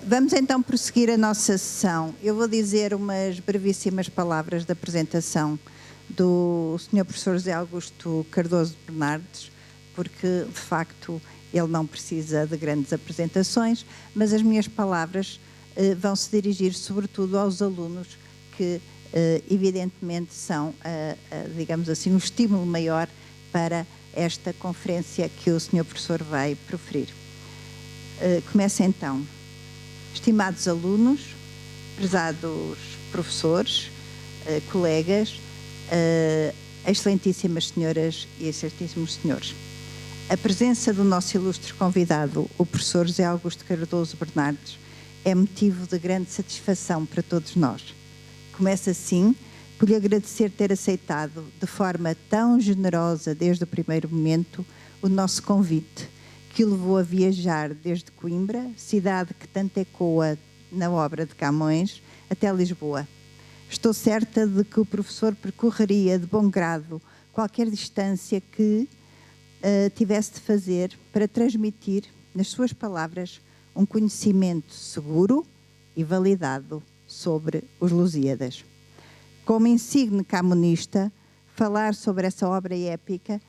Vamos então prosseguir a nossa sessão. Eu vou dizer umas brevíssimas palavras de apresentação do Sr. Professor José Augusto Cardoso Bernardes, porque, de facto, ele não precisa de grandes apresentações, mas as minhas palavras vão se dirigir sobretudo aos alunos que, evidentemente, são, digamos assim, um estímulo maior para esta conferência que o Sr. Professor vai proferir. Começa então. Estimados alunos, prezados professores, colegas, excelentíssimas senhoras e excelentíssimos senhores. A presença do nosso ilustre convidado, o professor José Augusto Cardoso Bernardes, é motivo de grande satisfação para todos nós. Começo assim por lhe agradecer ter aceitado de forma tão generosa desde o primeiro momento o nosso convite, que o levou a viajar desde Coimbra, cidade que tanto ecoa na obra de Camões, até Lisboa. Estou certa de que o professor percorreria de bom grado qualquer distância que tivesse de fazer para transmitir, nas suas palavras, um conhecimento seguro e validado sobre os Lusíadas. Como insigne camonista, falar sobre essa obra épica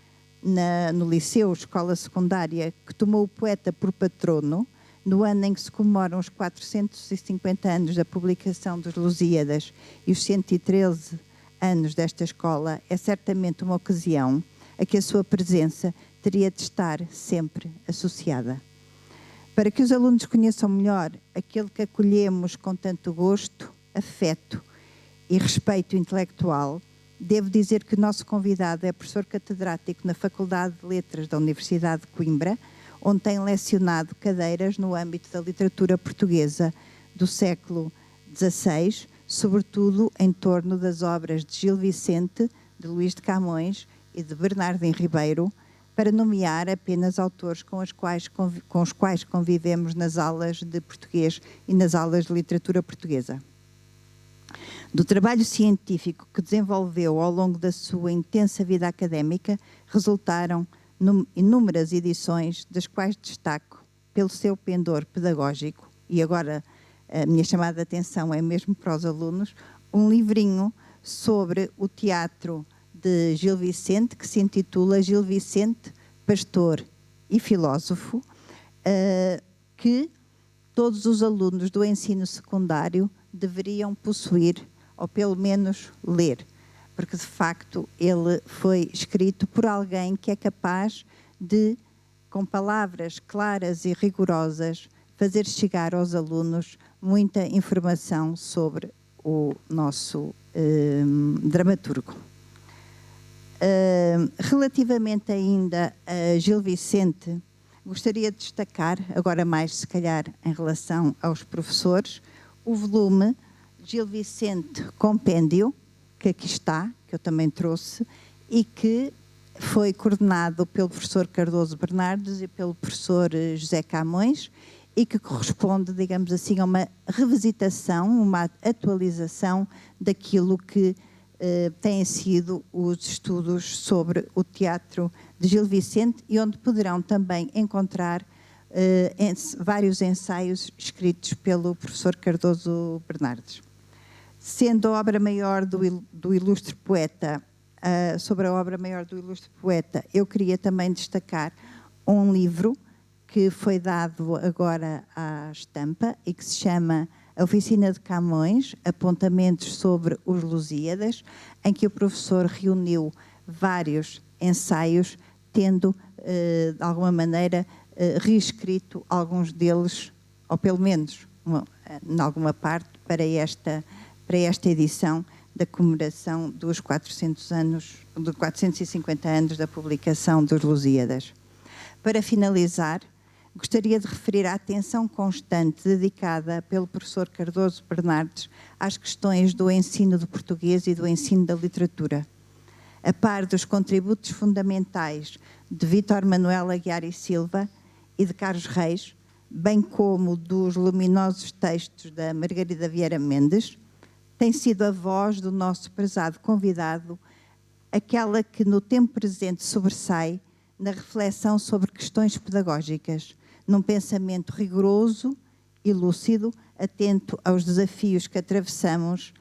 no Liceu, escola secundária, que tomou o poeta por patrono, no ano em que se comemoram os 450 anos da publicação dos Lusíadas e os 113 anos desta escola, é certamente uma ocasião a que a sua presença teria de estar sempre associada. Para que os alunos conheçam melhor aquele que acolhemos com tanto gosto, afeto e respeito intelectual, devo dizer que o nosso convidado é professor catedrático na Faculdade de Letras da Universidade de Coimbra, onde tem lecionado cadeiras no âmbito da literatura portuguesa do século XVI, sobretudo em torno das obras de Gil Vicente, de Luís de Camões e de Bernardino Ribeiro, para nomear apenas autores com os quais convivemos nas aulas de português e nas aulas de literatura portuguesa. Do trabalho científico que desenvolveu ao longo da sua intensa vida académica, resultaram inúmeras edições, das quais destaco, pelo seu pendor pedagógico, e agora a minha chamada de atenção é mesmo para os alunos, um livrinho sobre o teatro de Gil Vicente, que se intitula Gil Vicente, Pastor e Filósofo, que todos os alunos do ensino secundário deveriam possuir, ou pelo menos ler, porque de facto ele foi escrito por alguém que é capaz de, com palavras claras e rigorosas, fazer chegar aos alunos muita informação sobre o nosso dramaturgo. Relativamente ainda a Gil Vicente, gostaria de destacar, agora mais se calhar em relação aos professores, o volume Gil Vicente Compêndio, que aqui está, que eu também trouxe, e que foi coordenado pelo professor Cardoso Bernardes e pelo professor José Camões, e que corresponde, digamos assim, a uma revisitação, uma atualização daquilo que têm sido os estudos sobre o teatro de Gil Vicente, e onde poderão também encontrar vários ensaios escritos pelo professor Cardoso Bernardes. Sendo a obra maior do ilustre poeta, sobre a obra maior do ilustre poeta, eu queria também destacar um livro que foi dado agora à estampa e que se chama A Oficina de Camões, Apontamentos sobre os Lusíadas, em que o professor reuniu vários ensaios, tendo, de alguma maneira, reescrito alguns deles, ou pelo menos, em alguma parte, para esta edição da comemoração dos 450 anos da publicação dos Lusíadas. Para finalizar, gostaria de referir a atenção constante dedicada pelo professor Cardoso Bernardes às questões do ensino do português e do ensino da literatura. A par dos contributos fundamentais de Vítor Manuel Aguiar e Silva e de Carlos Reis, bem como dos luminosos textos da Margarida Vieira Mendes, tem sido a voz do nosso prezado convidado, aquela que no tempo presente sobressai na reflexão sobre questões pedagógicas, num pensamento rigoroso e lúcido, atento aos desafios que atravessamos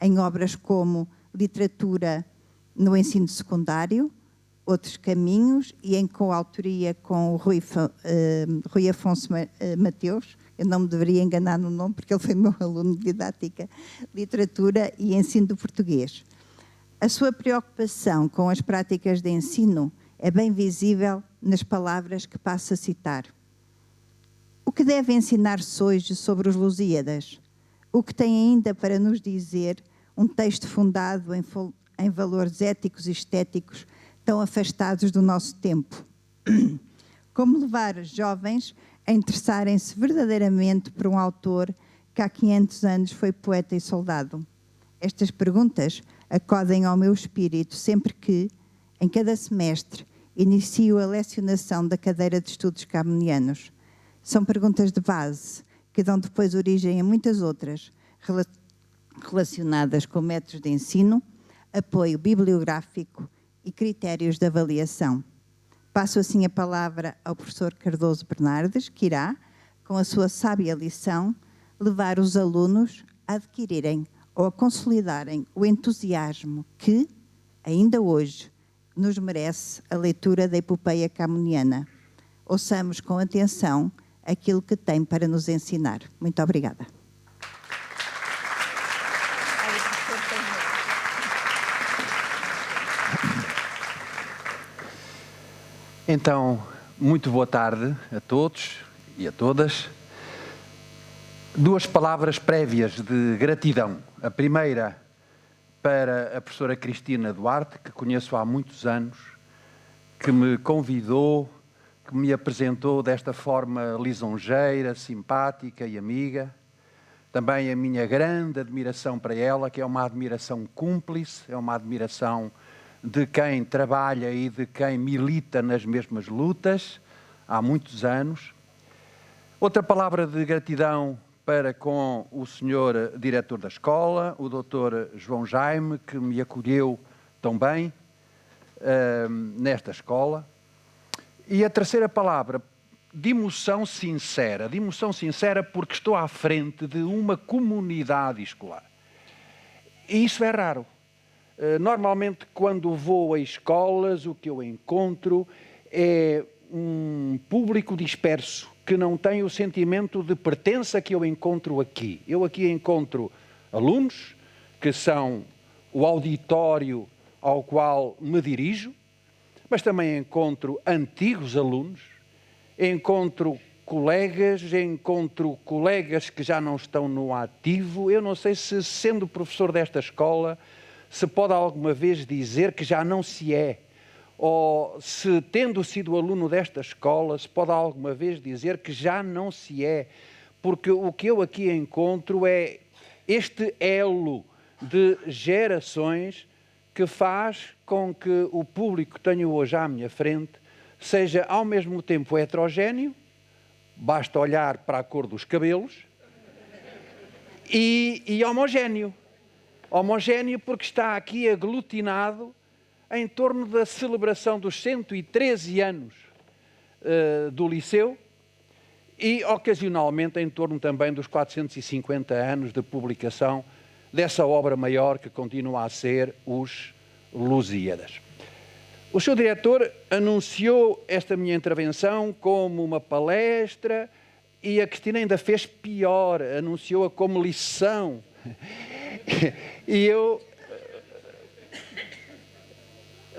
em obras como Literatura no Ensino Secundário, Outros Caminhos, e em coautoria com o Rui Afonso Mateus. Eu não me deveria enganar no nome, porque ele foi meu aluno de Didática, Literatura e Ensino do Português. A sua preocupação com as práticas de ensino é bem visível nas palavras que passo a citar. O que deve ensinar-se hoje sobre os Lusíadas? O que tem ainda para nos dizer um texto fundado em valores éticos e estéticos tão afastados do nosso tempo? Como levar jovens a interessarem-se verdadeiramente por um autor que há 500 anos foi poeta e soldado? Estas perguntas acodem ao meu espírito sempre que, em cada semestre, inicio a lecionação da cadeira de estudos camonianos. São perguntas de base, que dão depois origem a muitas outras, relacionadas com métodos de ensino, apoio bibliográfico e critérios de avaliação. Passo assim a palavra ao professor Cardoso Bernardes, que irá, com a sua sábia lição, levar os alunos a adquirirem ou a consolidarem o entusiasmo que, ainda hoje, nos merece a leitura da epopeia camoniana. Ouçamos com atenção aquilo que tem para nos ensinar. Muito obrigada. Então, muito boa tarde a todos e a todas. Duas palavras prévias de gratidão. A primeira para a professora Cristina Duarte, que conheço há muitos anos, que me convidou, que me apresentou desta forma lisonjeira, simpática e amiga. Também a minha grande admiração para ela, que é uma admiração cúmplice, é uma admiração de quem trabalha e de quem milita nas mesmas lutas há muitos anos. Outra palavra de gratidão para com o senhor diretor da escola, o Dr. João Jaime, que me acolheu tão bem nesta escola. E a terceira palavra, de emoção sincera porque estou à frente de uma comunidade escolar. E isso é raro. Normalmente, quando vou a escolas, o que eu encontro é um público disperso, que não tem o sentimento de pertença que eu encontro aqui. Eu aqui encontro alunos, que são o auditório ao qual me dirijo, mas também encontro antigos alunos, encontro colegas que já não estão no ativo. Eu não sei se, sendo professor desta escola, se pode alguma vez dizer que já não se é, ou se, tendo sido aluno desta escola, se pode alguma vez dizer que já não se é, porque o que eu aqui encontro é este elo de gerações que faz com que o público que tenho hoje à minha frente seja ao mesmo tempo heterogéneo, basta olhar para a cor dos cabelos, e homogéneo. Homogéneo porque está aqui aglutinado em torno da celebração dos 113 anos do Liceu e, ocasionalmente, em torno também dos 450 anos de publicação dessa obra maior que continua a ser os Lusíadas. O seu diretor anunciou esta minha intervenção como uma palestra e a Cristina ainda fez pior, anunciou-a como lição. E eu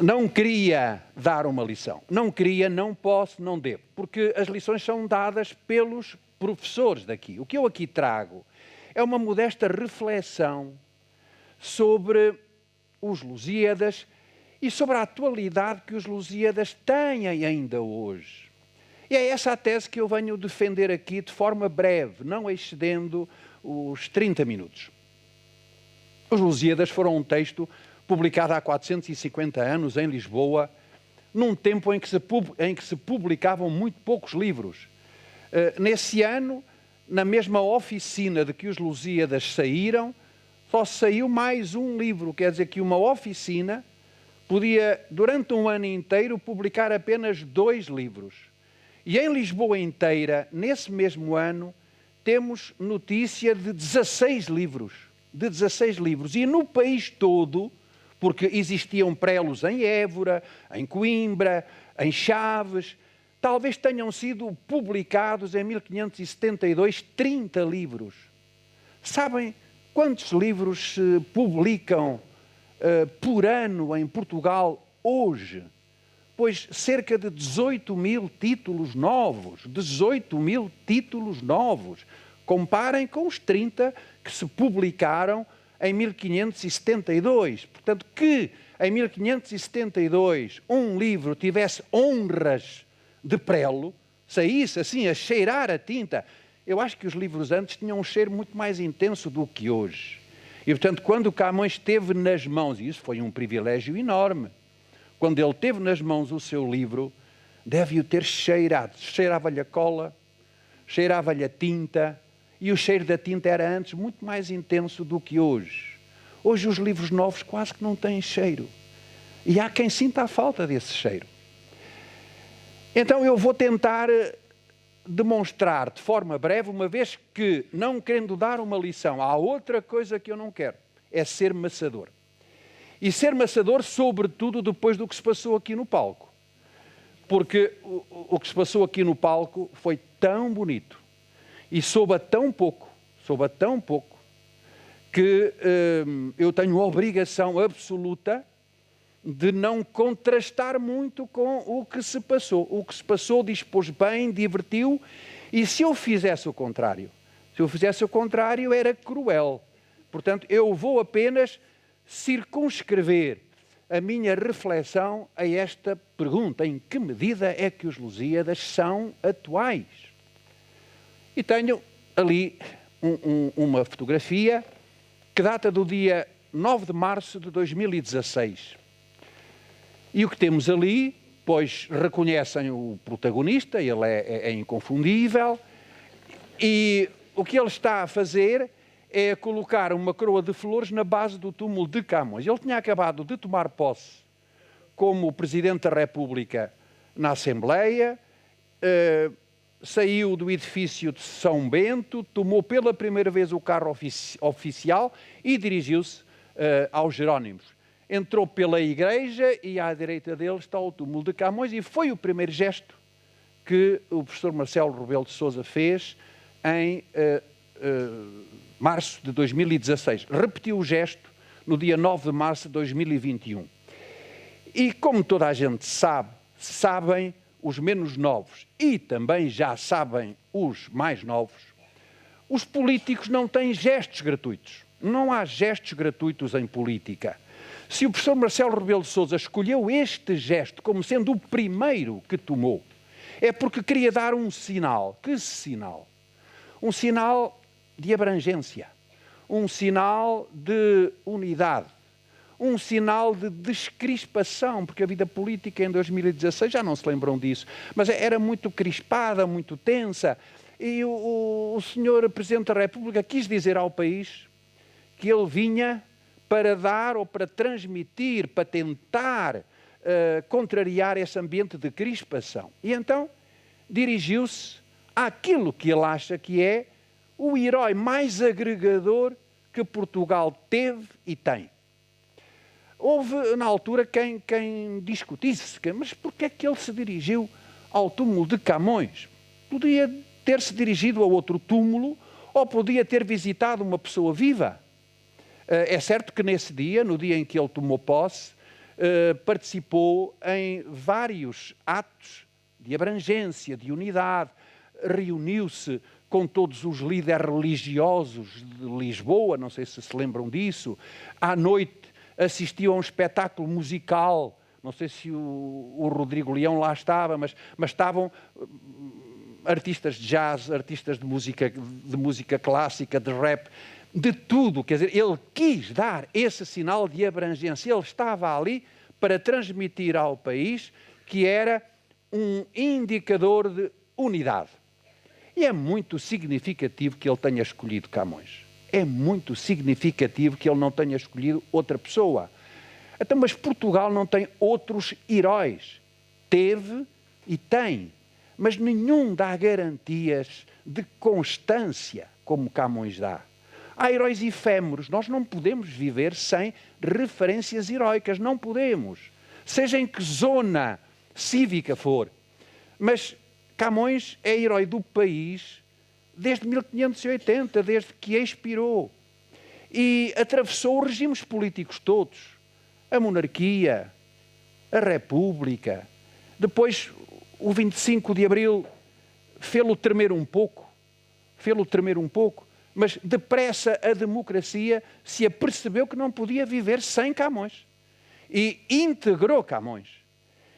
não queria dar uma lição. Não queria, não posso, não devo. Porque as lições são dadas pelos professores daqui. O que eu aqui trago é uma modesta reflexão sobre os Lusíadas e sobre a atualidade que os Lusíadas têm ainda hoje. E é essa a tese que eu venho defender aqui de forma breve, não excedendo os 30 minutos. Os Lusíadas foram um texto publicado há 450 anos em Lisboa, num tempo em que se publicavam muito poucos livros. Nesse ano, na mesma oficina de que os Lusíadas saíram, só saiu mais um livro. Quer dizer que uma oficina podia, durante um ano inteiro, publicar apenas 2 livros. E em Lisboa inteira, nesse mesmo ano, temos notícia de 16 livros. De 16 livros. E no país todo, porque existiam prelos em Évora, em Coimbra, em Chaves, talvez tenham sido publicados em 1572 30 livros. Sabem quantos livros se publicam por ano em Portugal hoje? Pois cerca de 18 mil títulos novos. 18 mil títulos novos. Comparem com os 30 que se publicaram em 1572. Portanto, que em 1572 um livro tivesse honras de prelo, saísse assim a cheirar a tinta. Eu acho que os livros antes tinham um cheiro muito mais intenso do que hoje. E, portanto, quando Camões teve nas mãos, e isso foi um privilégio enorme, quando ele teve nas mãos o seu livro, deve-o ter cheirado. Cheirava-lhe a cola, cheirava-lhe a tinta, e o cheiro da tinta era antes muito mais intenso do que hoje. Hoje os livros novos quase que não têm cheiro. E há quem sinta a falta desse cheiro. Então eu vou tentar demonstrar de forma breve, uma vez que, não querendo dar uma lição, há outra coisa que eu não quero, é ser maçador. E ser maçador, sobretudo, depois do que se passou aqui no palco. Porque o que se passou aqui no palco foi tão bonito e soube a tão pouco, que eu tenho a obrigação absoluta de não contrastar muito com o que se passou. O que se passou dispôs bem, divertiu, e se eu fizesse o contrário, era cruel. Portanto, eu vou apenas circunscrever a minha reflexão a esta pergunta: em que medida é que os Lusíadas são atuais? E tenho ali uma fotografia que data do dia 9 de março de 2016. E o que temos ali, pois reconhecem o protagonista, ele é inconfundível, e o que ele está a fazer é colocar uma coroa de flores na base do túmulo de Camões. Ele tinha acabado de tomar posse como Presidente da República na Assembleia, saiu do edifício de São Bento, tomou pela primeira vez o carro oficial e dirigiu-se aos Jerónimos. Entrou pela igreja e à direita dele está o túmulo de Camões, e foi o primeiro gesto que o professor Marcelo Rebelo de Sousa fez em março de 2016. Repetiu o gesto no dia 9 de março de 2021. E como toda a gente sabe, sabem os menos novos e também já sabem os mais novos, os políticos não têm gestos gratuitos. Não há gestos gratuitos em política. Se o professor Marcelo Rebelo de Sousa escolheu este gesto como sendo o primeiro que tomou, é porque queria dar um sinal. Que sinal? Um sinal de abrangência, um sinal de unidade, um sinal de descrispação, porque a vida política em 2016, já não se lembram disso, mas era muito crispada, muito tensa, e o senhor Presidente da República quis dizer ao país que ele vinha para dar ou para transmitir, para tentar contrariar esse ambiente de crispação. E então dirigiu-se àquilo que ele acha que é o herói mais agregador que Portugal teve e tem. Houve, na altura, quem discutisse, mas porquê é que ele se dirigiu ao túmulo de Camões? Podia ter-se dirigido a outro túmulo ou podia ter visitado uma pessoa viva. É certo que nesse dia, no dia em que ele tomou posse, participou em vários atos de abrangência, de unidade, reuniu-se com todos os líderes religiosos de Lisboa, não sei se se lembram disso. À noite assistiu a um espetáculo musical, não sei se o Rodrigo Leão lá estava, mas estavam artistas de jazz, artistas de música clássica, de rap, de tudo. Quer dizer, ele quis dar esse sinal de abrangência. Ele estava ali para transmitir ao país que era um indicador de unidade. E é muito significativo que ele tenha escolhido Camões. É muito significativo que ele não tenha escolhido outra pessoa. Então, mas Portugal não tem outros heróis. Teve e tem. mas nenhum dá garantias de constância como Camões dá. Há heróis efêmeros, nós não podemos viver sem referências heroicas, não podemos, seja em que zona cívica for. Mas Camões é herói do país desde 1580, desde que expirou. E atravessou os regimes políticos todos. A monarquia, a república. Depois, o 25 de Abril fê-lo tremer um pouco. Mas depressa a democracia se apercebeu que não podia viver sem Camões. E integrou Camões.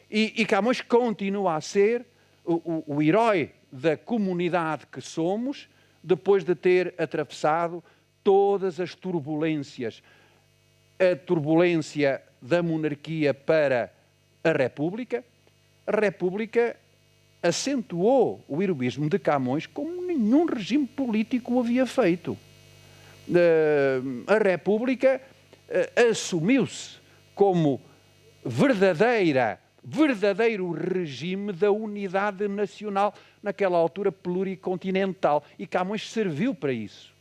E Camões continua a ser o herói da comunidade que somos, depois de ter atravessado todas as turbulências. A turbulência da monarquia para a República acentuou o heroísmo de Camões como nenhum regime político o havia feito. A República assumiu-se como verdadeiro regime da unidade nacional, naquela altura pluricontinental, e Camões serviu para isso.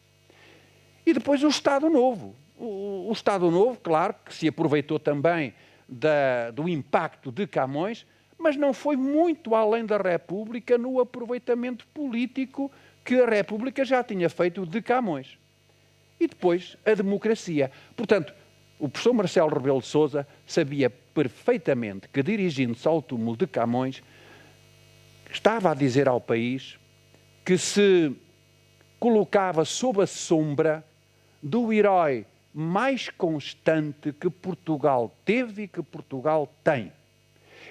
E depois o Estado Novo. O Estado Novo, claro, que se aproveitou também do impacto de Camões, mas não foi muito além da República no aproveitamento político que a República já tinha feito de Camões. E depois a democracia. Portanto, o professor Marcelo Rebelo de Sousa sabia perfeitamente que, dirigindo-se ao túmulo de Camões, estava a dizer ao país que se colocava sob a sombra do herói mais constante que Portugal teve e que Portugal tem.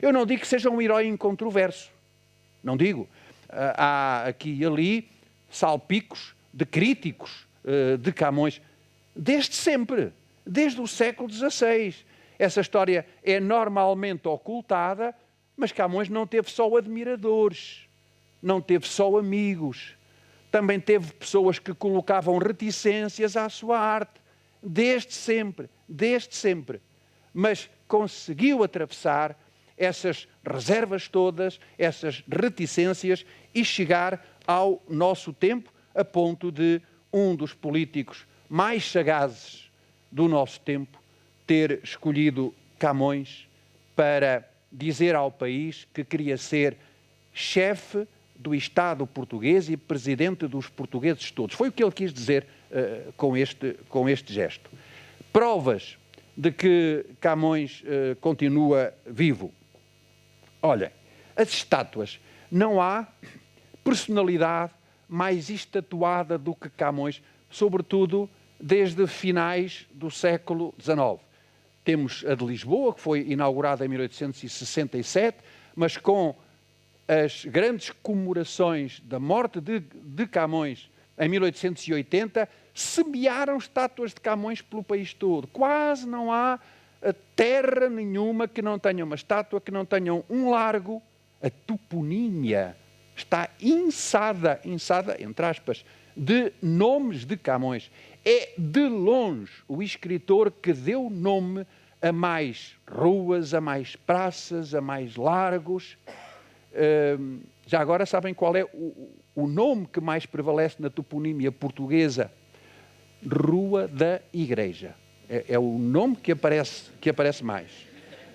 Eu não digo que seja um herói incontroverso, não digo. Há aqui e ali salpicos de críticos de Camões, desde sempre, desde o século XVI. Essa história é normalmente ocultada, mas Camões não teve só admiradores, não teve só amigos, também teve pessoas que colocavam reticências à sua arte, desde sempre. Mas conseguiu atravessar essas reservas todas, essas reticências e chegar ao nosso tempo, a ponto de um dos políticos mais sagazes do nosso tempo ter escolhido Camões para dizer ao país que queria ser chefe do Estado português e presidente dos portugueses todos. Foi o que ele quis dizer com este gesto. Provas de que Camões continua vivo. Olhem, as estátuas. Não há personalidade mais estatuada do que Camões, sobretudo desde finais do século XIX. Temos a de Lisboa, que foi inaugurada em 1867, mas com as grandes comemorações da morte de Camões em 1880, semearam estátuas de Camões pelo país todo. Quase não há terra nenhuma que não tenha uma estátua, que não tenha um largo. A toponímia está inçada, entre aspas, de nomes de Camões. É de longe o escritor que deu nome a mais ruas, a mais praças, a mais largos. Já agora sabem qual é o nome que mais prevalece na toponímia portuguesa? Rua da Igreja. É o nome que aparece mais.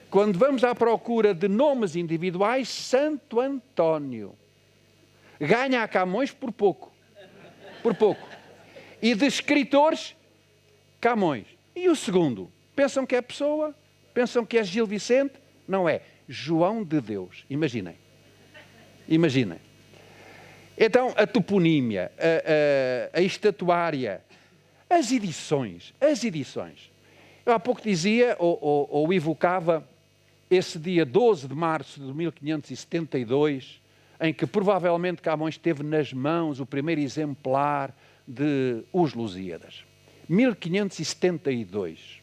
Quando vamos à procura de nomes individuais, Santo António. Ganha a Camões por pouco. E de escritores, Camões. E o segundo? Pensam que é pessoa? Pensam que é Gil Vicente? Não é. João de Deus. Imaginem. Então, a toponímia, a estatuária, as edições. Eu há pouco dizia, ou evocava, esse dia 12 de março de 1572, em que provavelmente Camões teve nas mãos o primeiro exemplar de Os Lusíadas. 1572.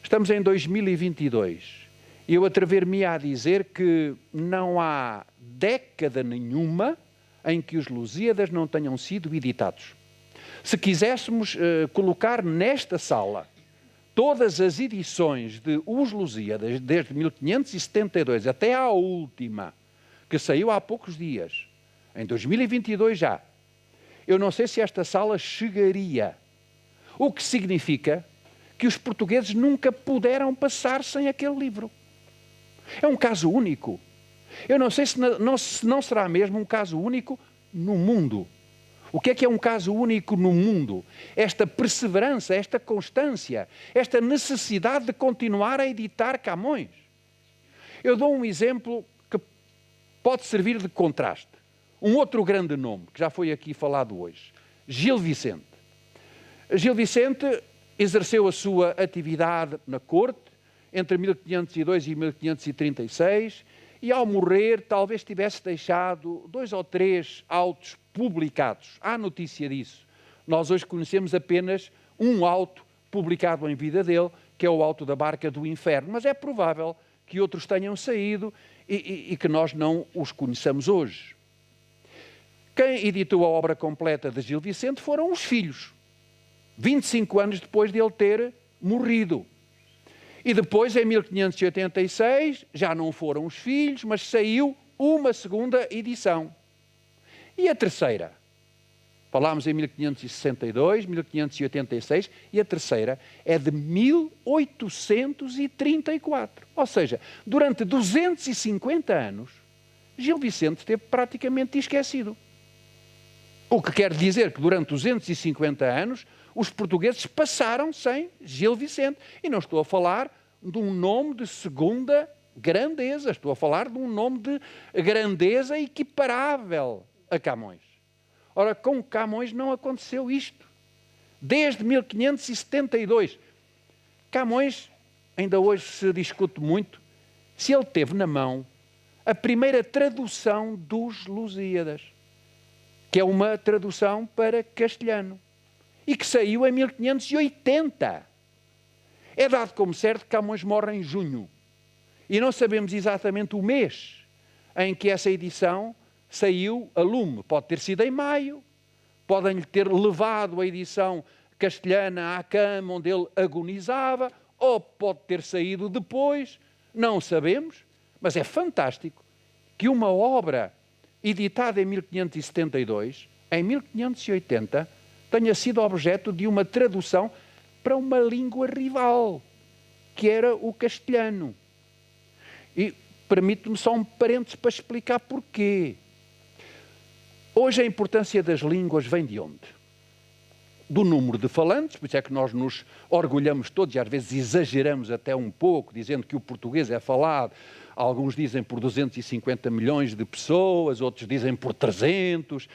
Estamos em 2022. E eu atrever-me a dizer que não há década nenhuma em que os Lusíadas não tenham sido editados. Se quiséssemos colocar nesta sala todas as edições de Os Lusíadas, desde 1572 até à última, que saiu há poucos dias, em 2022 já, eu não sei se esta sala chegaria. O que significa que os portugueses nunca puderam passar sem aquele livro. É um caso único. Eu não sei se não será mesmo um caso único no mundo. O que é um caso único no mundo? Esta perseverança, esta constância, esta necessidade de continuar a editar Camões. Eu dou um exemplo que pode servir de contraste. Um outro grande nome, que já foi aqui falado hoje, Gil Vicente. Gil Vicente exerceu a sua atividade na corte entre 1502 e 1536 e, ao morrer, talvez tivesse deixado 2 ou 3 autos publicados. Há notícia disso. Nós hoje conhecemos apenas um auto publicado em vida dele, que é o auto da Barca do Inferno, mas é provável que outros tenham saído e que nós não os conheçamos hoje. Quem editou a obra completa de Gil Vicente foram os filhos, 25 anos depois de ele ter morrido. E depois, em 1586, já não foram os filhos, mas saiu uma segunda edição. E a terceira? Falámos em 1562, 1586, e a terceira é de 1834. Ou seja, durante 250 anos, Gil Vicente esteve praticamente esquecido. O que quer dizer que durante 250 anos os portugueses passaram sem Gil Vicente. E não estou a falar de um nome de segunda grandeza, estou a falar de um nome de grandeza equiparável a Camões. Ora, com Camões não aconteceu isto. Desde 1572. Camões, ainda hoje se discute muito, se ele teve na mão a primeira tradução dos Lusíadas, que é uma tradução para castelhano, e que saiu em 1580. É dado como certo que Camões morre em junho, e não sabemos exatamente o mês em que essa edição saiu a lume. Pode ter sido em maio, podem-lhe ter levado a edição castelhana à cama onde ele agonizava, ou pode ter saído depois, não sabemos, mas é fantástico que uma obra editada em 1572, em 1580, tenha sido objeto de uma tradução para uma língua rival, que era o castelhano. E permito-me só um parênteses para explicar porquê. Hoje a importância das línguas vem de onde? Do número de falantes, por isso é que nós nos orgulhamos todos e às vezes exageramos até um pouco, dizendo que o português é falado. Alguns dizem por 250 milhões de pessoas, outros dizem por 300,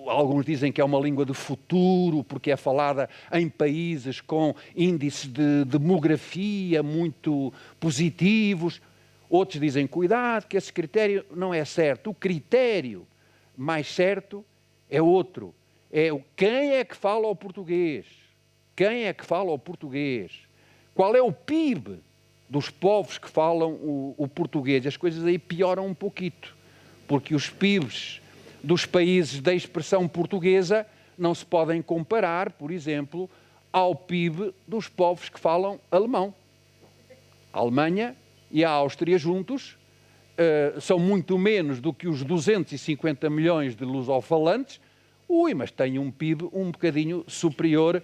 alguns dizem que é uma língua de futuro, porque é falada em países com índices de demografia muito positivos. Outros dizem, cuidado, que esse critério não é certo. O critério mais certo é outro. É quem é que fala o português? Quem é que fala o português? Qual é o PIB dos povos que falam o português? As coisas aí pioram um pouquito, porque os PIBs dos países da expressão portuguesa não se podem comparar, por exemplo, ao PIB dos povos que falam alemão. A Alemanha e a Áustria juntos são muito menos do que os 250 milhões de lusofalantes, mas têm um PIB um bocadinho superior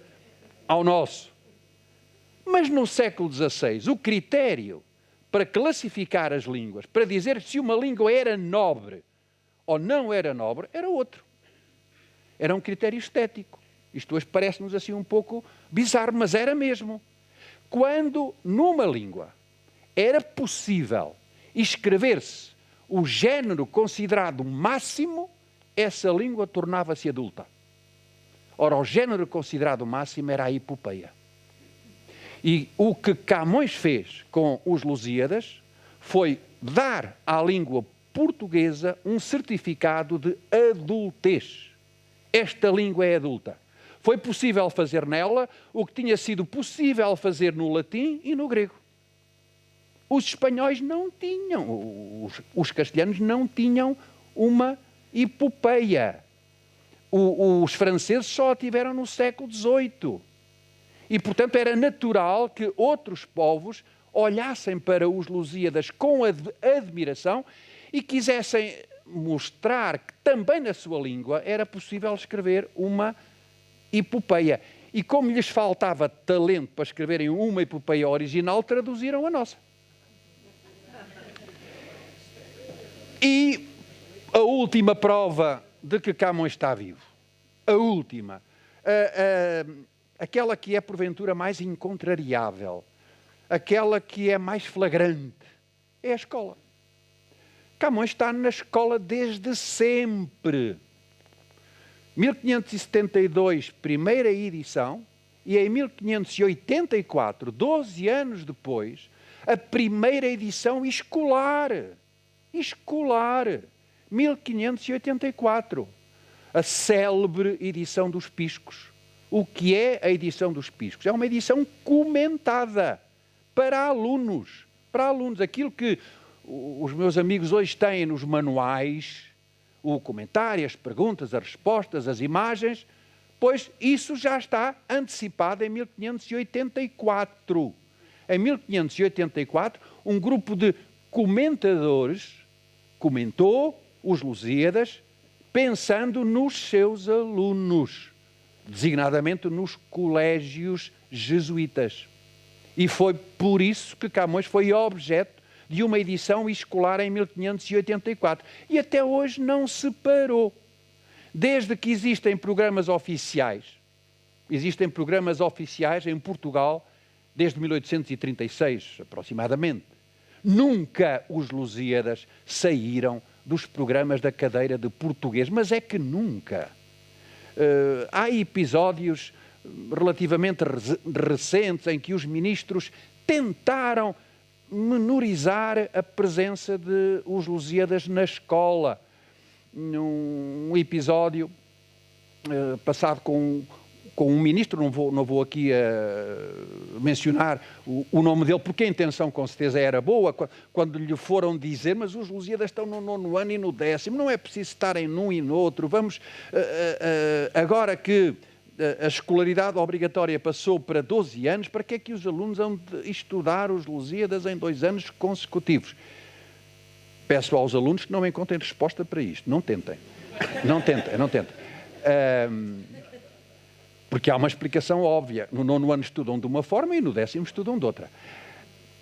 ao nosso. Mas no século XVI, o critério para classificar as línguas, para dizer se uma língua era nobre ou não era nobre, era outro. Era um critério estético. Isto hoje parece-nos assim um pouco bizarro, mas era mesmo. Quando numa língua era possível escrever-se o género considerado máximo, essa língua tornava-se adulta. Ora, o género considerado máximo era a epopeia. E o que Camões fez com os Lusíadas foi dar à língua portuguesa um certificado de adultez. Esta língua é adulta. Foi possível fazer nela o que tinha sido possível fazer no latim e no grego. Os espanhóis não tinham, os castelhanos não tinham uma epopeia. Os franceses só a tiveram no século XVIII. E, portanto, era natural que outros povos olhassem para os Lusíadas com admiração e quisessem mostrar que também na sua língua era possível escrever uma epopeia. E como lhes faltava talento para escreverem uma epopeia original, traduziram a nossa. E a última prova de que Camões está vivo, a última, aquela que é porventura mais incontrariável, aquela que é mais flagrante, é a escola. Camões está na escola desde sempre. 1572, primeira edição, e em 1584, 12 anos depois, a primeira edição escolar. Escolar. 1584. A célebre edição dos Piscos. O que é a edição dos Piscos? É uma edição comentada para alunos. Para alunos. Aquilo que os meus amigos hoje têm nos manuais, o comentário, as perguntas, as respostas, as imagens, pois isso já está antecipado em 1584. Em 1584, um grupo de comentadores comentou os Lusíadas pensando nos seus alunos, designadamente nos colégios jesuítas. E foi por isso que Camões foi objeto de uma edição escolar em 1584. E até hoje não se parou. Desde que existem programas oficiais em Portugal, desde 1836 aproximadamente, nunca os Lusíadas saíram dos programas da cadeira de português, mas é que nunca. Há episódios relativamente recentes em que os ministros tentaram menorizar a presença de os Lusíadas na escola. Um episódio passado com um ministro, não vou aqui mencionar o nome dele, porque a intenção com certeza era boa, quando lhe foram dizer, mas os Lusíadas estão no 9º ano e no 10º, não é preciso estarem num e no outro, vamos, agora que a escolaridade obrigatória passou para 12 anos, para que é que os alunos hão de estudar os Lusíadas em 2 anos consecutivos? Peço aos alunos que não encontrem resposta para isto. Não tentem. Não tentem. Porque há uma explicação óbvia. No 9º ano estudam de uma forma e no 10º estudam de outra.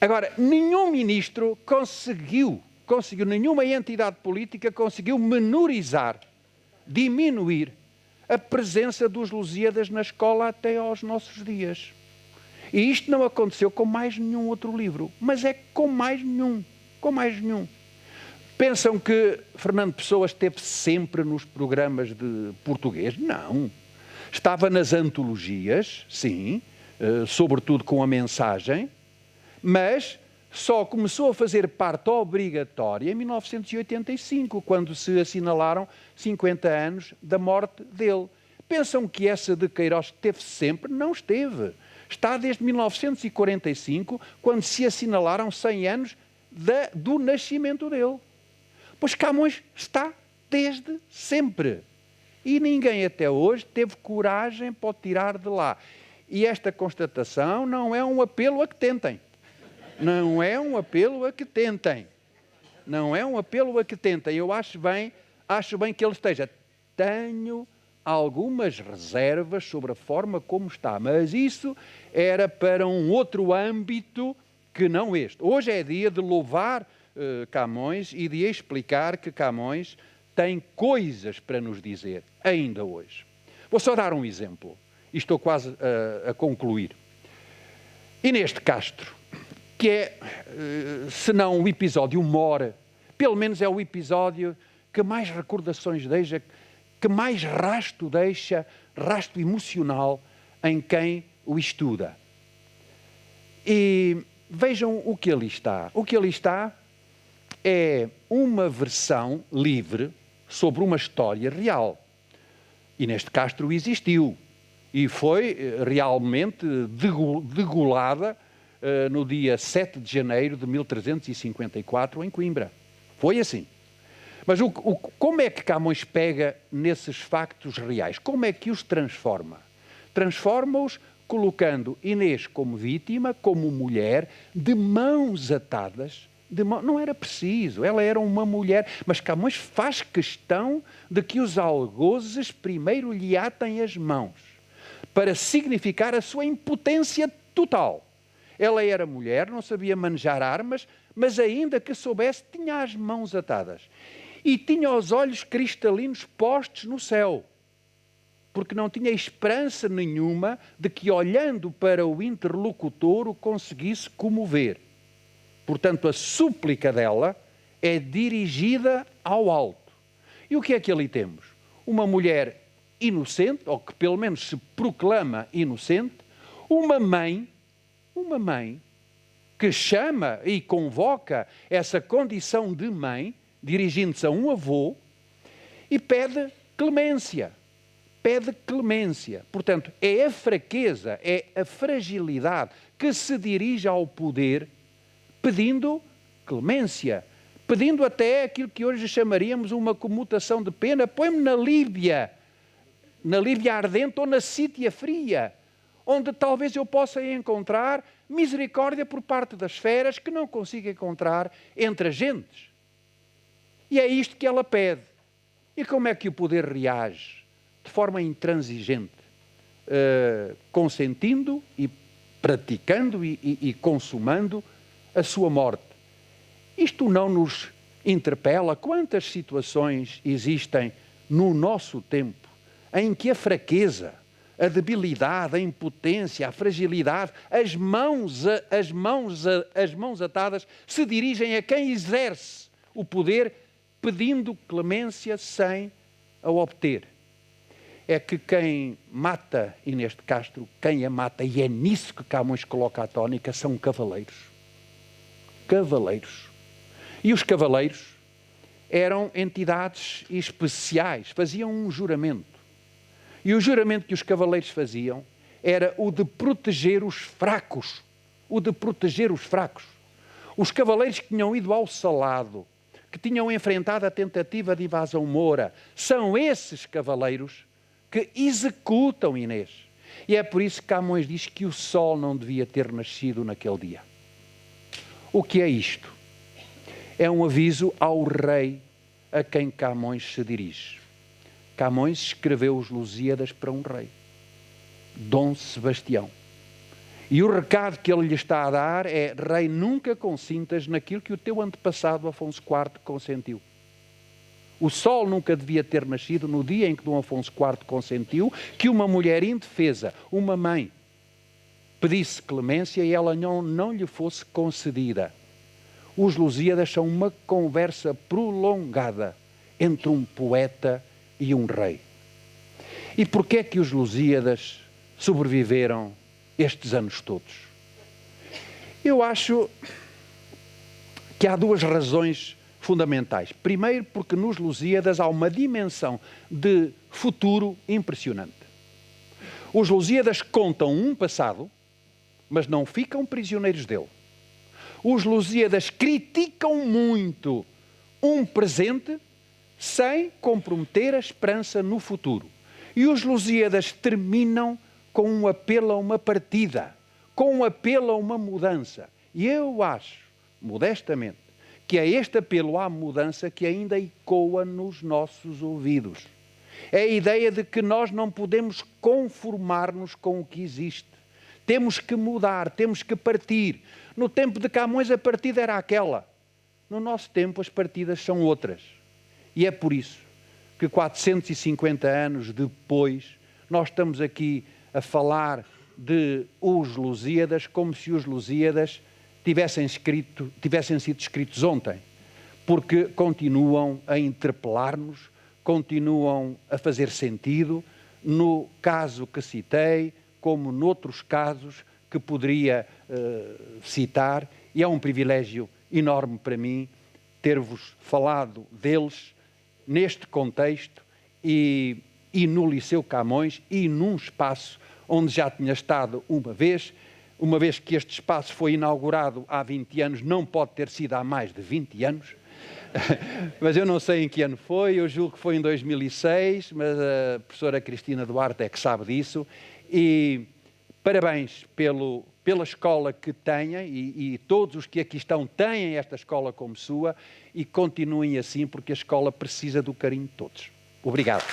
Agora, nenhum ministro conseguiu, nenhuma entidade política conseguiu menorizar, diminuir a presença dos Lusíadas na escola até aos nossos dias. E isto não aconteceu com mais nenhum outro livro, mas é com mais nenhum. Pensam que Fernando Pessoa esteve sempre nos programas de português? Não. Estava nas antologias, sim, sobretudo com a mensagem, mas só começou a fazer parte obrigatória em 1985, quando se assinalaram 50 anos da morte dele. Pensam que essa de Queiroz esteve sempre? Não esteve. Está desde 1945, quando se assinalaram 100 anos do nascimento dele. Pois Camões está desde sempre. E ninguém até hoje teve coragem para o tirar de lá. E esta constatação não é um apelo a que tentem. Não é um apelo a que tentem. Eu acho bem que ele esteja. Tenho algumas reservas sobre a forma como está, mas isso era para um outro âmbito que não este. Hoje é dia de louvar Camões e de explicar que Camões tem coisas para nos dizer, ainda hoje. Vou só dar um exemplo, e estou quase a concluir. Inês de Castro, que é, se não o episódio mora, pelo menos é o episódio que mais recordações deixa, que mais rasto deixa, rasto emocional em quem o estuda. E vejam o que ali está. O que ali está é uma versão livre sobre uma história real. Inês de Castro existiu e foi realmente degolada no dia 7 de janeiro de 1354 em Coimbra. Foi assim. Mas como é que Camões pega nesses factos reais? Como é que os transforma? Transforma-os colocando Inês como vítima, como mulher, de mãos atadas Não era preciso, ela era uma mulher. Mas Camões faz questão de que os algozes primeiro lhe atem as mãos, para significar a sua impotência total. Ela era mulher, não sabia manejar armas, mas ainda que soubesse, tinha as mãos atadas. E tinha os olhos cristalinos postos no céu, porque não tinha esperança nenhuma de que, olhando para o interlocutor, o conseguisse comover. Portanto, a súplica dela é dirigida ao alto. E o que é que ali temos? Uma mulher inocente, ou que pelo menos se proclama inocente, uma mãe que chama e convoca essa condição de mãe, dirigindo-se a um avô, e pede clemência. Pede clemência. Portanto, é a fraqueza, é a fragilidade que se dirige ao poder pedindo clemência, pedindo até aquilo que hoje chamaríamos uma comutação de pena. Põe-me na Líbia ardente ou na Sítia fria, onde talvez eu possa encontrar misericórdia por parte das feras que não consigo encontrar entre as gentes. E é isto que ela pede. E como é que o poder reage? De forma intransigente, consentindo e praticando e consumando a sua morte. Isto não nos interpela? Quantas situações existem no nosso tempo em que a fraqueza, a debilidade, a impotência, a fragilidade, as mãos atadas se dirigem a quem exerce o poder pedindo clemência sem a obter. É que quem mata Inês de Castro, quem a mata, e é nisso que Camões coloca a tónica, são cavaleiros. Cavaleiros. E os cavaleiros eram entidades especiais, faziam um juramento. E o juramento que os cavaleiros faziam era o de proteger os fracos. O de proteger os fracos. Os cavaleiros que tinham ido ao Salado, que tinham enfrentado a tentativa de invasão moura, são esses cavaleiros que executam Inês. E é por isso que Camões diz que o sol não devia ter nascido naquele dia. O que é isto? É um aviso ao rei a quem Camões se dirige. Camões escreveu os Lusíadas para um rei, Dom Sebastião. E o recado que ele lhe está a dar é: rei, nunca consintas naquilo que o teu antepassado Afonso IV consentiu. O sol nunca devia ter nascido no dia em que Dom Afonso IV consentiu que uma mulher indefesa, uma mãe, pedisse clemência e ela não lhe fosse concedida. Os Lusíadas são uma conversa prolongada entre um poeta e um rei. E porquê é que os Lusíadas sobreviveram estes anos todos? Eu acho que há duas razões fundamentais. Primeiro, porque nos Lusíadas há uma dimensão de futuro impressionante. Os Lusíadas contam um passado, mas não ficam prisioneiros dele. Os Lusíadas criticam muito um presente sem comprometer a esperança no futuro. E os Lusíadas terminam com um apelo a uma partida, com um apelo a uma mudança. E eu acho, modestamente, que é este apelo à mudança que ainda ecoa nos nossos ouvidos. É a ideia de que nós não podemos conformar-nos com o que existe. Temos que mudar, temos que partir. No tempo de Camões a partida era aquela. No nosso tempo as partidas são outras. E é por isso que 450 anos depois nós estamos aqui a falar de os Lusíadas como se os Lusíadas tivessem sido escritos ontem, porque continuam a interpelar-nos, continuam a fazer sentido, no caso que citei, como noutros casos que poderia citar, e é um privilégio enorme para mim ter-vos falado deles neste contexto e no Liceu Camões e num espaço onde já tinha estado uma vez que este espaço foi inaugurado há 20 anos, não pode ter sido há mais de 20 anos, mas eu não sei em que ano foi, eu julgo que foi em 2006, mas a professora Cristina Duarte é que sabe disso, e parabéns pelo pela escola que têm, e todos os que aqui estão têm esta escola como sua, e continuem assim, porque a escola precisa do carinho de todos. Obrigado.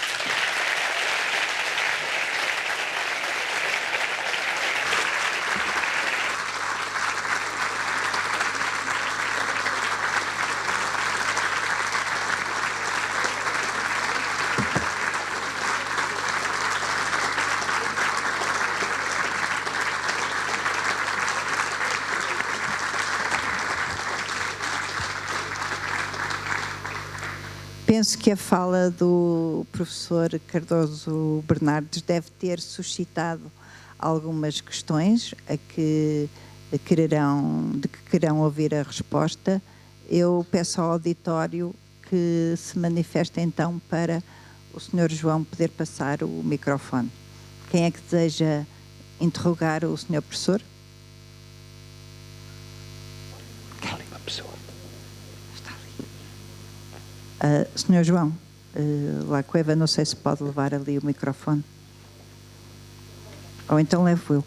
Penso que a fala do professor Cardoso Bernardes deve ter suscitado algumas questões de que quererão ouvir a resposta. Eu peço ao auditório que se manifeste então para o Sr. João poder passar o microfone. Quem é que deseja interrogar o Sr. professor? Cale uma pessoa. Sr. João, La Cueva, não sei se pode levar ali o microfone. Ou então levo eu.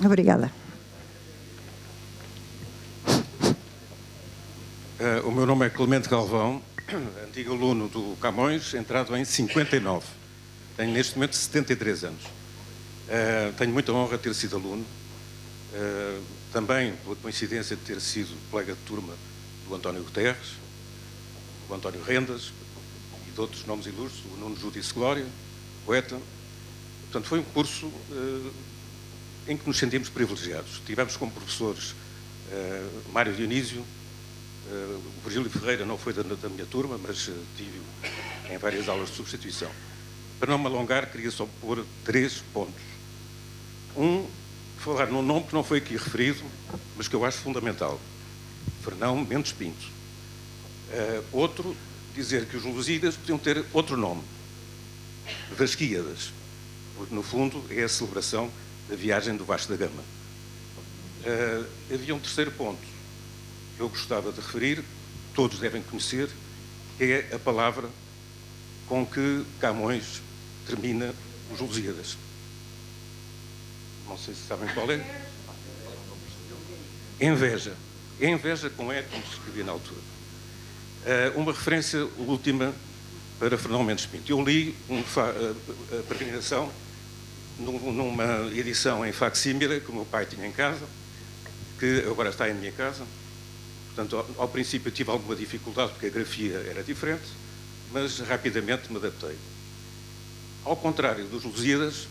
Obrigada. O meu nome é Clemente Galvão, antigo aluno do Camões, entrado em 59. Tenho neste momento 73 anos. Tenho muita honra de ter sido aluno, também pela coincidência de ter sido colega de turma do António Guterres, do António Rendas e de outros nomes ilustres, o Nuno Judice Glória, poeta. Portanto, foi um curso em que nos sentimos privilegiados. Tivemos como professores Mário Dionísio, o Virgílio Ferreira não foi da minha turma, mas tive em várias aulas de substituição. Para não me alongar, queria só pôr 3 pontos. Falar num nome que não foi aqui referido, mas que eu acho fundamental. Fernão Mendes Pinto. Outro, dizer que os Lusíadas podiam ter outro nome. Vasquíadas. Porque, no fundo, é a celebração da viagem do Vasco da Gama. Havia um terceiro ponto que eu gostava de referir, todos devem conhecer, que é a palavra com que Camões termina os Lusíadas. Não sei se sabem qual é. Inveja. Inveja com E, como se escrevia na altura. Uma referência última para Fernão Mendes Pinto. Eu li a peregrinação numa edição em facsímile que o meu pai tinha em casa, que agora está em minha casa. Portanto, ao princípio tive alguma dificuldade porque a grafia era diferente, mas rapidamente me adaptei. Ao contrário dos Lusíadas,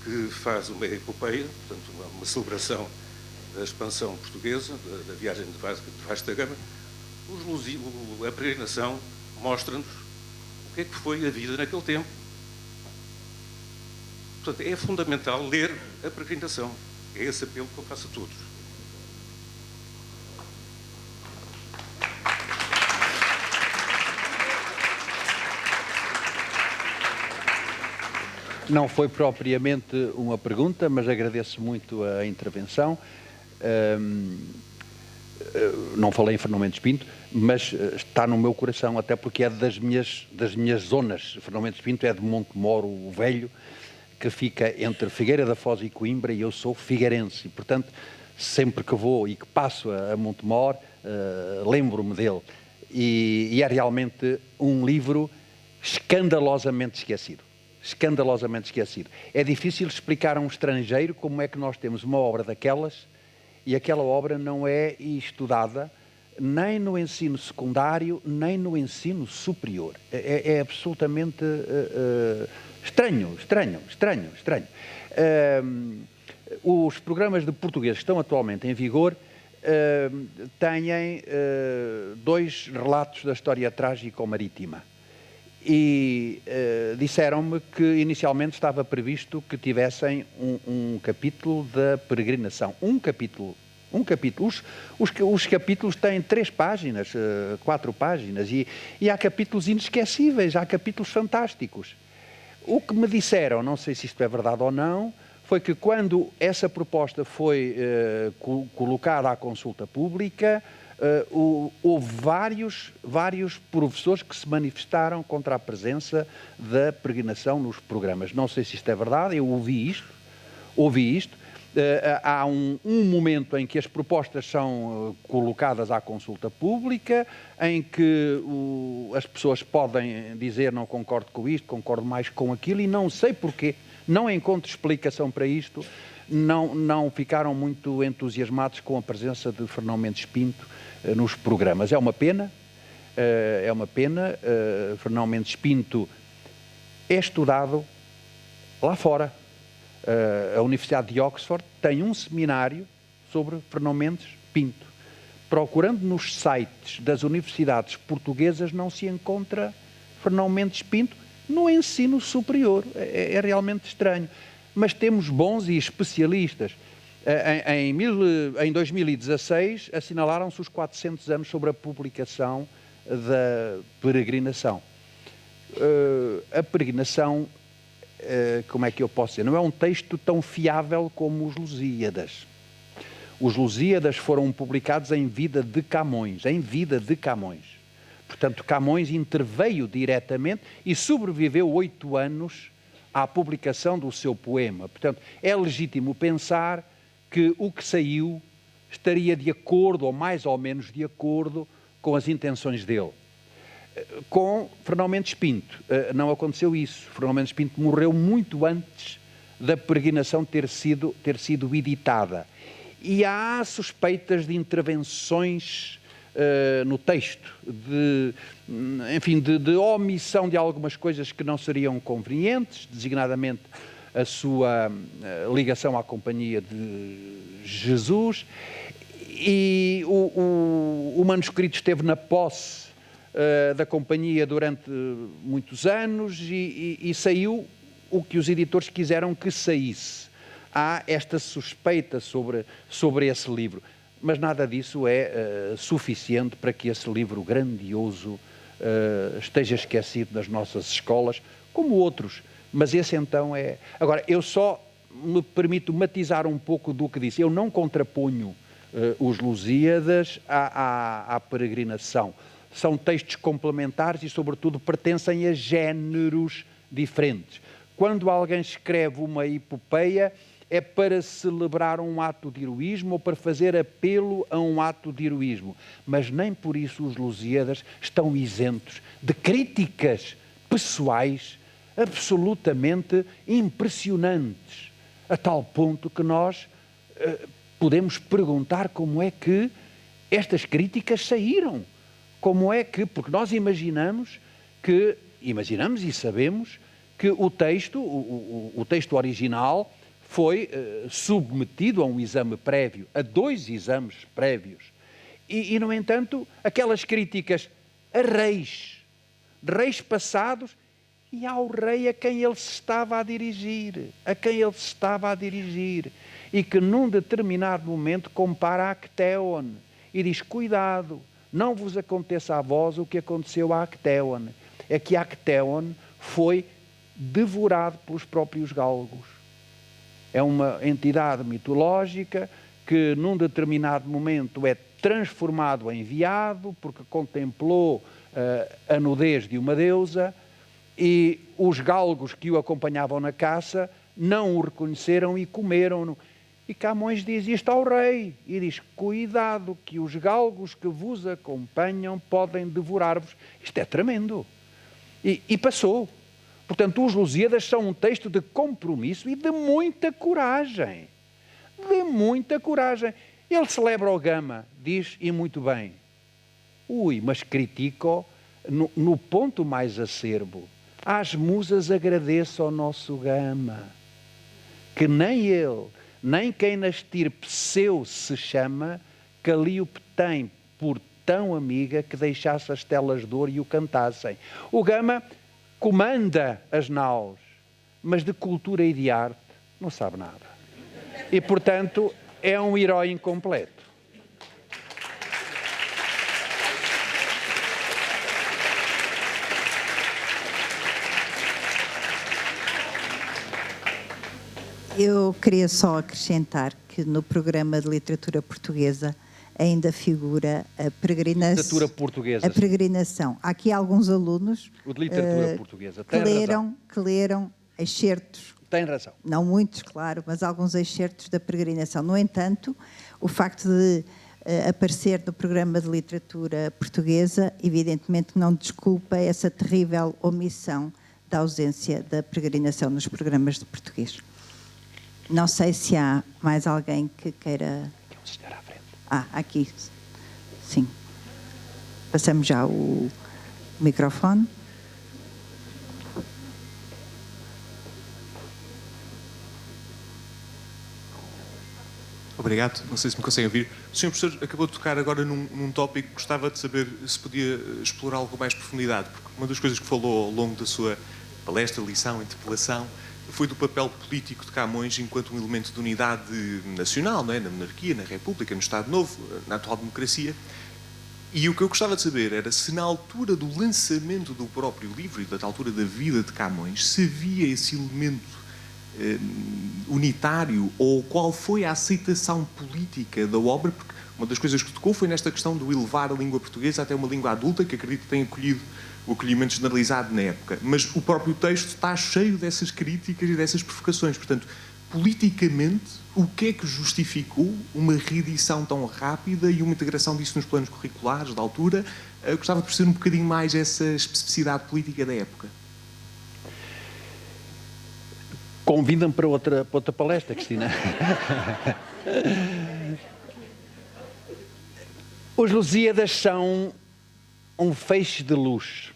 que faz uma epopeia, portanto uma celebração da expansão portuguesa, da viagem de Vasco da Gama, a peregrinação mostra-nos o que é que foi a vida naquele tempo. Portanto, é fundamental ler a peregrinação. É esse apelo que eu faço a todos. Não foi propriamente uma pergunta, mas agradeço muito a intervenção. Não falei em Fernão Mendes Pinto, mas está no meu coração, até porque é das minhas zonas. Fernão Mendes Pinto é de Montemoro, o Velho, que fica entre Figueira da Foz e Coimbra, e eu sou figueirense. E, portanto, sempre que vou e que passo a Montemor, lembro-me dele. E é realmente um livro escandalosamente esquecido. Escandalosamente esquecido. É difícil explicar a um estrangeiro como é que nós temos uma obra daquelas e aquela obra não é estudada nem no ensino secundário, nem no ensino superior. É absolutamente estranho. Os programas de português que estão atualmente em vigor têm 2 relatos da história trágico-marítima. E disseram-me que inicialmente estava previsto que tivessem um capítulo da peregrinação. Um capítulo. Os capítulos têm 3 páginas, 4 páginas, e há capítulos inesquecíveis, há capítulos fantásticos. O que me disseram, não sei se isto é verdade ou não, foi que quando essa proposta foi colocada à consulta pública, houve vários professores que se manifestaram contra a presença da peregrinação nos programas. Não sei se isto é verdade, eu ouvi isto. Há um momento em que as propostas são colocadas à consulta pública, em que as pessoas podem dizer não concordo com isto, concordo mais com aquilo, e não sei porquê, não encontro explicação para isto, não ficaram muito entusiasmados com a presença de Fernão Mendes Pinto nos programas. É uma pena. Fernão Mendes Pinto é estudado lá fora. A Universidade de Oxford tem um seminário sobre Fernão Mendes Pinto. Procurando nos sites das universidades portuguesas não se encontra Fernão Mendes Pinto no ensino superior. É realmente estranho. Mas temos bons e especialistas. Em 2016 assinalaram-se os 400 anos sobre a publicação da peregrinação. A peregrinação, como é que eu posso dizer, não é um texto tão fiável como os Lusíadas. Os Lusíadas foram publicados em vida de Camões, Portanto, Camões interveio diretamente e sobreviveu 8 anos à publicação do seu poema. Portanto, é legítimo pensar que o que saiu estaria de acordo, ou mais ou menos de acordo, com as intenções dele. Com Fernão Mendes Pinto não aconteceu isso. Fernão Mendes Pinto morreu muito antes da peregrinação ter sido editada. E há suspeitas de intervenções no texto, de omissão de algumas coisas que não seriam convenientes, designadamente a sua ligação à Companhia de Jesus, e o manuscrito esteve na posse da Companhia durante muitos anos e saiu o que os editores quiseram que saísse. Há esta suspeita sobre esse livro, mas nada disso é suficiente para que esse livro grandioso esteja esquecido nas nossas escolas, como outros. Mas esse então é... Agora, eu só me permito matizar um pouco do que disse. Eu não contraponho os Lusíadas à peregrinação. São textos complementares e, sobretudo, pertencem a géneros diferentes. Quando alguém escreve uma epopeia, é para celebrar um ato de heroísmo ou para fazer apelo a um ato de heroísmo. Mas nem por isso os Lusíadas estão isentos de críticas pessoais absolutamente impressionantes, a tal ponto que nós podemos perguntar como é que estas críticas saíram. Como é que... Porque nós imaginamos e sabemos que o texto original foi submetido a um exame prévio, a 2 exames prévios. E, no entanto, aquelas críticas a reis passados e ao rei a quem ele se estava a dirigir, e que num determinado momento compara a Actéon e diz, cuidado, não vos aconteça a vós o que aconteceu a Actéon. É que Actéon foi devorado pelos próprios galgos. É uma entidade mitológica que num determinado momento é transformado em veado porque contemplou a nudez de uma deusa, e os galgos que o acompanhavam na caça não o reconheceram e comeram-no. E Camões diz isto ao rei, e diz, cuidado que os galgos que vos acompanham podem devorar-vos. Isto é tremendo. E passou. Portanto, os Lusíadas são um texto de compromisso e de muita coragem. Ele celebra o Gama, diz, e muito bem. Mas critica-o no ponto mais acerbo. Às musas agradeço ao nosso Gama, que nem ele, nem quem na estirpe seu se chama, Calíope tem por tão amiga que deixasse as telas de ouro e o cantassem. O Gama comanda as naus, mas de cultura e de arte não sabe nada. E, portanto, é um herói incompleto. Eu queria só acrescentar que no programa de literatura portuguesa ainda figura a peregrinação. Literatura portuguesa. A peregrinação. Há aqui alguns alunos O de literatura portuguesa. que leram excertos. Tem razão. Não muitos, claro, mas alguns excertos da peregrinação. No entanto, o facto de aparecer no programa de literatura portuguesa, evidentemente não desculpa essa terrível omissão da ausência da peregrinação nos programas de português. Não sei se há mais alguém que queira... Tem um senhor à frente. Aqui. Sim. Passamos já o microfone. Obrigado. Não sei se me conseguem ouvir. O Sr. Professor acabou de tocar agora num tópico que gostava de saber se podia explorar algo com mais profundidade, porque uma das coisas que falou ao longo da sua palestra, lição, interpelação, foi do papel político de Camões enquanto um elemento de unidade nacional, não é? Na monarquia, na república, no Estado Novo, na atual democracia. E o que eu gostava de saber era se na altura do lançamento do próprio livro e da altura da vida de Camões, se havia esse elemento unitário, ou qual foi a aceitação política da obra, porque uma das coisas que tocou foi nesta questão do elevar a língua portuguesa até uma língua adulta, que acredito que tenha acolhido o acolhimento generalizado na época. Mas o próprio texto está cheio dessas críticas e dessas provocações. Portanto, politicamente, o que é que justificou uma reedição tão rápida e uma integração disso nos planos curriculares da altura? Eu gostava de perceber um bocadinho mais essa especificidade política da época. Convidam-me para outra palestra, Cristina. Os Lusíadas são um feixe de luz.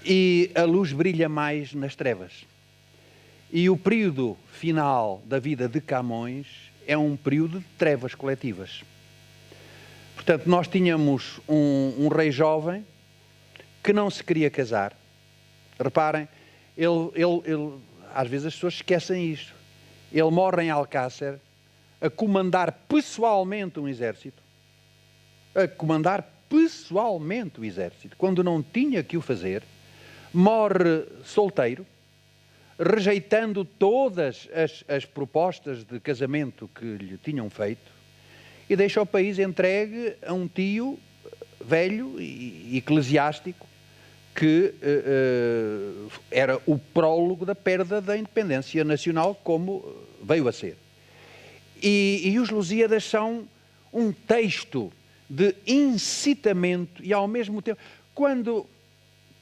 E a luz brilha mais nas trevas. E o período final da vida de Camões é um período de trevas coletivas. Portanto, nós tínhamos um rei jovem que não se queria casar. Reparem, ele às vezes as pessoas esquecem isto. Ele morre em Alcácer a comandar pessoalmente um exército. A comandar pessoalmente o exército. Quando não tinha que o fazer, morre solteiro, rejeitando todas as propostas de casamento que lhe tinham feito, e deixa o país entregue a um tio velho e eclesiástico que era o prólogo da perda da independência nacional, como veio a ser. E os Lusíadas são um texto de incitamento e, ao mesmo tempo, quando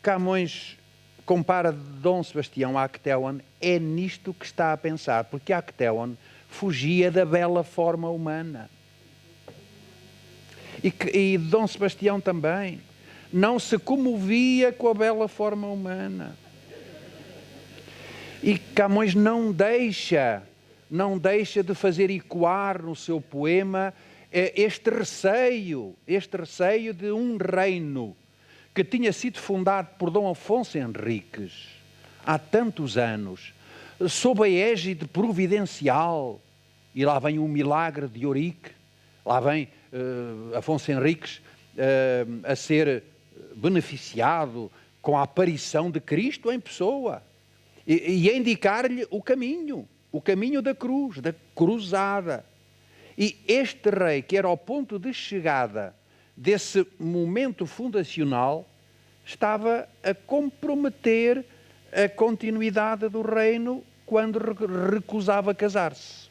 Camões compara Dom Sebastião a Acteon, é nisto que está a pensar, porque Acteon fugia da bela forma humana. E Dom Sebastião também não se comovia com a bela forma humana. E Camões não deixa de fazer ecoar no seu poema este receio de um reino que tinha sido fundado por Dom Afonso Henriques há tantos anos, sob a égide providencial, e lá vem o milagre de Eurique, lá vem Afonso Henriques a ser beneficiado com a aparição de Cristo em pessoa e a indicar-lhe o caminho da cruz, da cruzada. E este rei, que era o ponto de chegada desse momento fundacional, estava a comprometer a continuidade do reino quando recusava casar-se.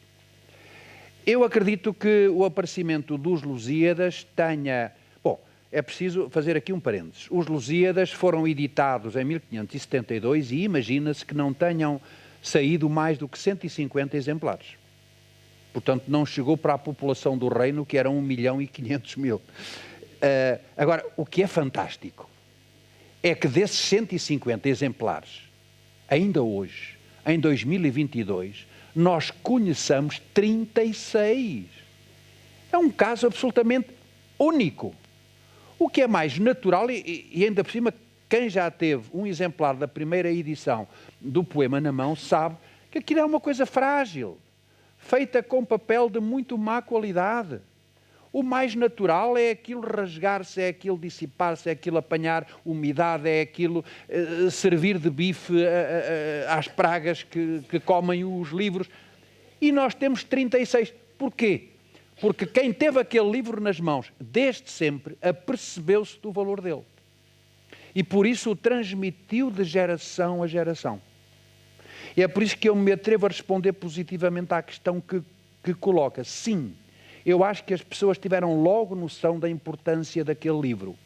Eu acredito que o aparecimento dos Lusíadas tenha... Bom, é preciso fazer aqui um parênteses. Os Lusíadas foram editados em 1572 e imagina-se que não tenham saído mais do que 150 exemplares. Portanto, não chegou para a população do reino, que era 1.500.000. Agora, o que é fantástico é que desses 150 exemplares, ainda hoje, em 2022, nós conheçamos 36. É um caso absolutamente único. O que é mais natural, e ainda por cima, quem já teve um exemplar da primeira edição do poema na mão sabe que aquilo é uma coisa frágil, feita com papel de muito má qualidade. O mais natural é aquilo rasgar-se, é aquilo dissipar-se, é aquilo apanhar umidade, é aquilo servir de bife às pragas que comem os livros. E nós temos 36. Porquê? porque quem teve aquele livro nas mãos, desde sempre, apercebeu-se do valor dele. E por isso o transmitiu de geração a geração. E é por isso que eu me atrevo a responder positivamente à questão que coloca. Sim, eu acho que as pessoas tiveram logo noção da importância daquele livro.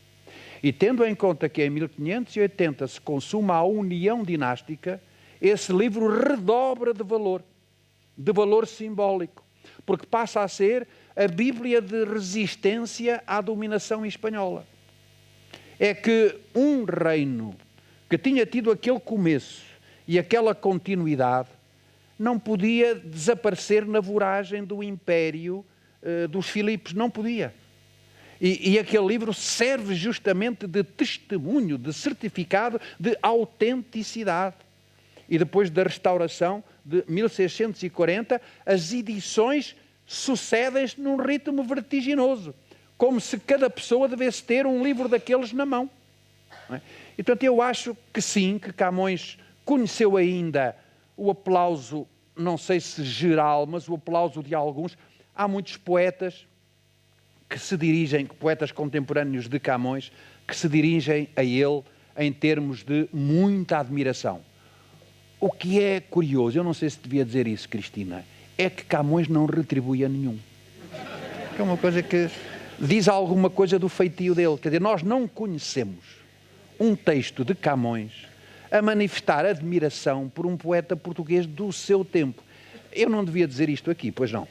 E tendo em conta que em 1580 se consuma a união dinástica, esse livro redobra de valor simbólico, porque passa a ser a Bíblia de resistência à dominação espanhola. É que um reino que tinha tido aquele começo e aquela continuidade não podia desaparecer na voragem do império dos Filipos, não podia. E aquele livro serve justamente de testemunho, de certificado de autenticidade. E depois da restauração de 1640, as edições sucedem-se num ritmo vertiginoso, como se cada pessoa devesse ter um livro daqueles na mão. Não é? E, portanto, eu acho que sim, que Camões conheceu ainda o aplauso, não sei se geral, mas o aplauso de alguns. Há muitos poetas que se dirigem, poetas contemporâneos de Camões, que se dirigem a ele em termos de muita admiração. O que é curioso, eu não sei se devia dizer isso, Cristina, é que Camões não retribui a nenhum. É uma coisa que diz alguma coisa do feitio dele. Quer dizer, nós não conhecemos um texto de Camões a manifestar admiração por um poeta português do seu tempo. Eu não devia dizer isto aqui, pois não.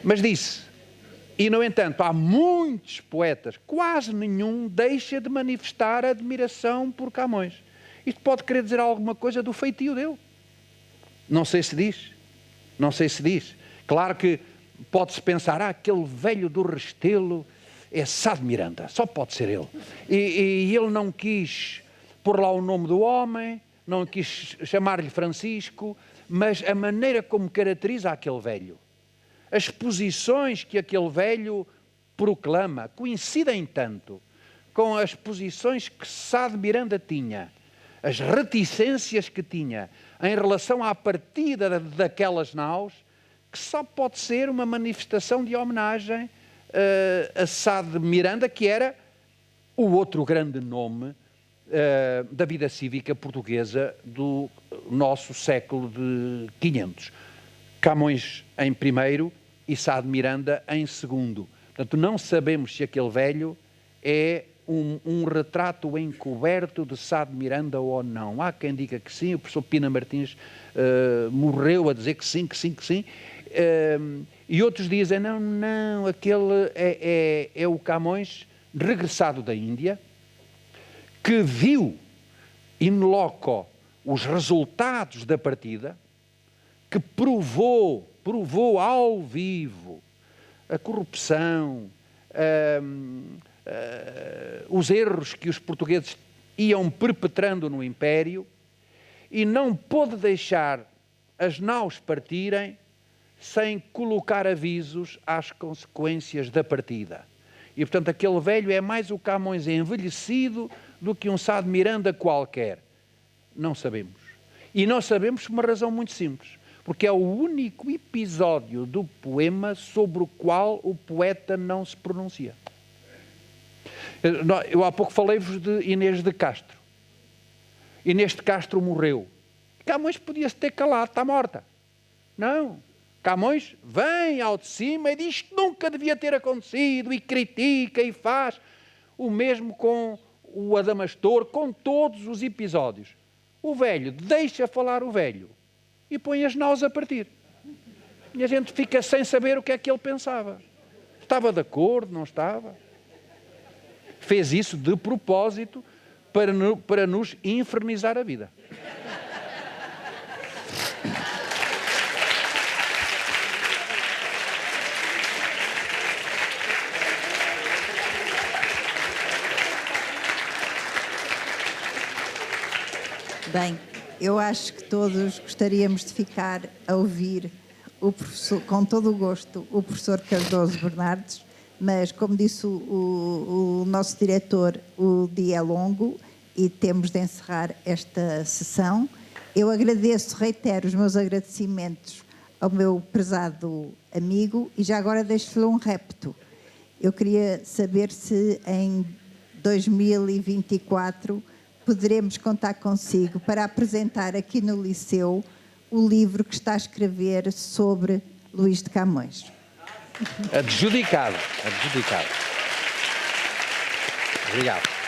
Mas disse. E, no entanto, há muitos poetas, quase nenhum deixa de manifestar admiração por Camões. Isto pode querer dizer alguma coisa do feitio dele. Não sei se diz. Não sei se diz. Claro que pode-se pensar, aquele velho do Restelo é Sá de Miranda, só pode ser ele. E ele não quis pôr lá o nome do homem, não quis chamar-lhe Francisco, mas a maneira como caracteriza aquele velho, as posições que aquele velho proclama, coincidem tanto com as posições que Sá de Miranda tinha, as reticências que tinha em relação à partida daquelas naus, que só pode ser uma manifestação de homenagem a Sá de Miranda, que era o outro grande nome da vida cívica portuguesa do nosso século de 500. Camões em primeiro e Sá de Miranda em segundo. Portanto, não sabemos se aquele velho é um retrato encoberto de Sá de Miranda ou não. Há quem diga que sim, o professor Pina Martins morreu a dizer que sim, que sim, que sim. E outros dizem, não, aquele é o Camões regressado da Índia, que viu in loco os resultados da partida, que provou ao vivo a corrupção, os erros que os portugueses iam perpetrando no Império, e não pôde deixar as naus partirem sem colocar avisos às consequências da partida. E, portanto, aquele velho é mais o Camões envelhecido do que um Sá de Miranda qualquer. Não sabemos. E não sabemos por uma razão muito simples. Porque é o único episódio do poema sobre o qual o poeta não se pronuncia. Eu há pouco falei-vos de Inês de Castro. Inês de Castro morreu. Camões podia-se ter calado, está morta. Não. Camões vem ao de cima e diz que nunca devia ter acontecido, e critica e faz. O mesmo com o Adamastor, com todos os episódios. O velho deixa falar o velho e põe as naus a partir. E a gente fica sem saber o que é que ele pensava. Estava de acordo, não estava? Fez isso de propósito para nos infernizar a vida. Bem, eu acho que todos gostaríamos de ficar a ouvir o professor, com todo o gosto, o professor Cardoso Bernardes, mas, como disse o nosso diretor, o dia é longo e temos de encerrar esta sessão. Eu agradeço, reitero os meus agradecimentos ao meu prezado amigo e já agora deixo-lhe um repto. Eu queria saber se em 2024 poderemos contar consigo para apresentar aqui no Liceu o livro que está a escrever sobre Luís de Camões. Adjudicado. Obrigado.